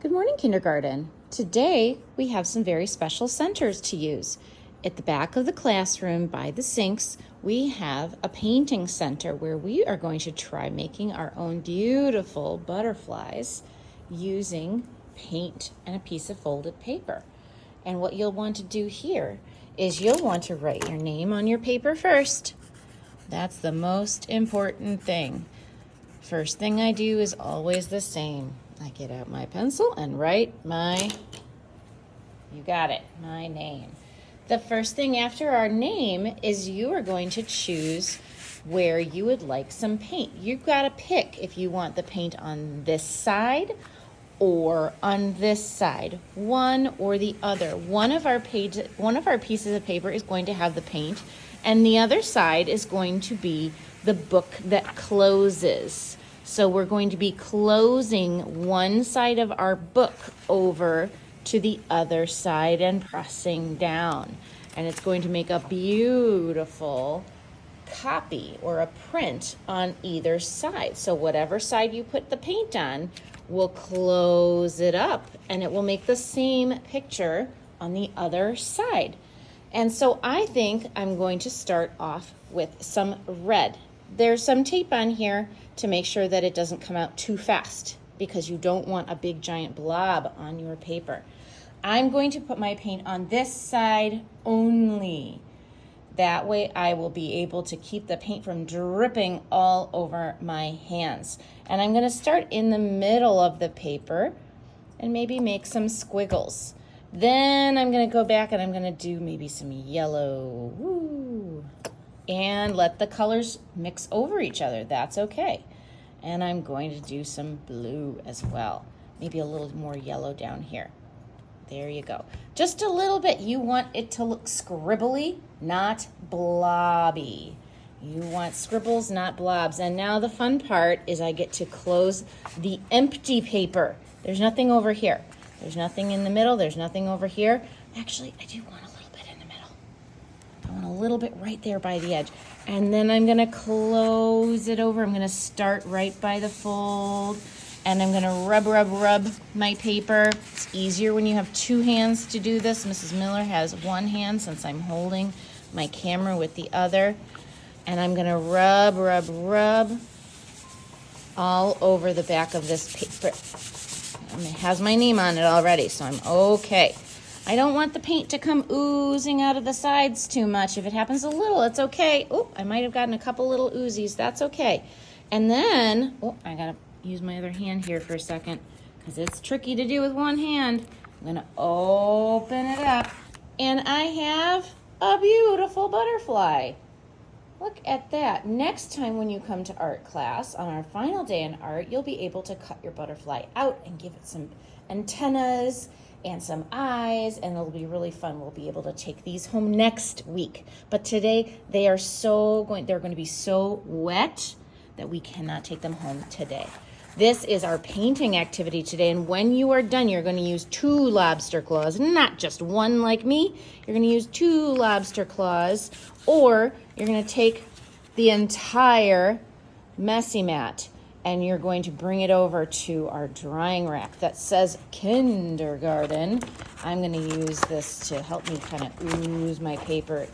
Good morning, kindergarten. Today we have some very special centers to use. At the back of the classroom by the sinks, we have a painting center where we are going to try making our own beautiful butterflies using paint and a piece of folded paper. And what you'll want to do here is you'll want to write your name on your paper first. That's the most important thing. First thing I do is always the same. I get out my pencil and write my name. The first thing after our name is you are going to choose where you would like some paint. You've got to pick if you want the paint on this side or on this side, one or the other. One of our pieces of paper is going to have the paint, and the other side is going to be the book that closes. So we're going to be closing one side of our book over to the other side and pressing down. And it's going to make a beautiful copy or a print on either side. So whatever side you put the paint on will close it up, and it will make the same picture on the other side. And so I think I'm going to start off with some red. There's some tape on here to make sure that it doesn't come out too fast, because you don't want a big giant blob on your paper. I'm going to put my paint on this side only. That way I will be able to keep the paint from dripping all over my hands. And I'm going to start in the middle of the paper and maybe make some squiggles. Then I'm going to go back and I'm going to do maybe some yellow. Woo. And let the colors mix over each other. That's okay. And I'm going to do some blue as well. Maybe a little more yellow down here. There you go. Just a little bit. You want it to look scribbly, not blobby. You want scribbles, not blobs. And now the fun part is I get to close the empty paper. There's nothing over here. There's nothing in the middle. There's nothing over here. Actually, I do want a little bit in the middle. I want a little bit right there by the edge. And then I'm going to close it over. I'm going to start right by the fold. And I'm going to rub my paper. It's easier when you have two hands to do this. Mrs. Miller has one hand since I'm holding my camera with the other. And I'm going to rub all over the back of this paper. And it has my name on it already, so I'm okay. I don't want the paint to come oozing out of the sides too much. If it happens a little, it's okay. Oh, I might have gotten a couple little oozies. That's okay. And then, I got to use my other hand here for a second because it's tricky to do with one hand. I'm going to open it up, and I have a beautiful butterfly. Look at that. Next time when you come to art class, on our final day in art, you'll be able to cut your butterfly out and give it some antennas and some eyes, and it'll be really fun. We'll be able to take these home next week. But today, they're going to be so wet that we cannot take them home today. This is our painting activity today, and when you are done, you're going to use 2 lobster claws, not just one like me. You're going to use 2 lobster claws, or you're going to take the entire messy mat and you're going to bring it over to our drying rack that says kindergarten. I'm going to use this to help me kind of ooze my paper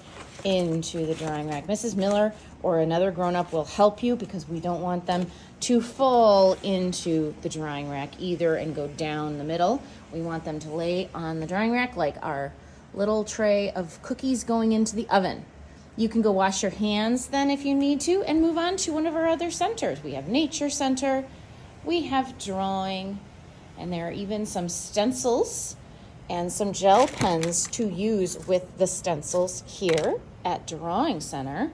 into the drying rack. Mrs. Miller or another grown-up will help you because we don't want them to fall into the drying rack either and go down the middle. We want them to lay on the drying rack like our little tray of cookies going into the oven. You can go wash your hands then if you need to and move on to one of our other centers. We have Nature Center, we have drawing, and there are even some stencils and some gel pens to use with the stencils here at Drawing Center.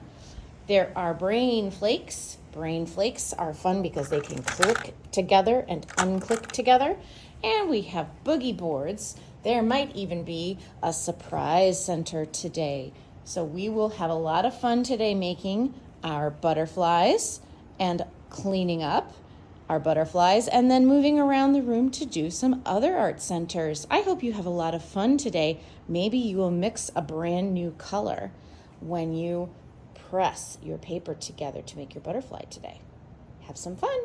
There are brain flakes. Brain flakes are fun because they can click together and unclick together. And we have boogie boards. There might even be a surprise center today. So we will have a lot of fun today making our butterflies and cleaning up our butterflies and then moving around the room to do some other art centers. I hope you have a lot of fun today. Maybe you will mix a brand new color when you press your paper together to make your butterfly today. Have some fun.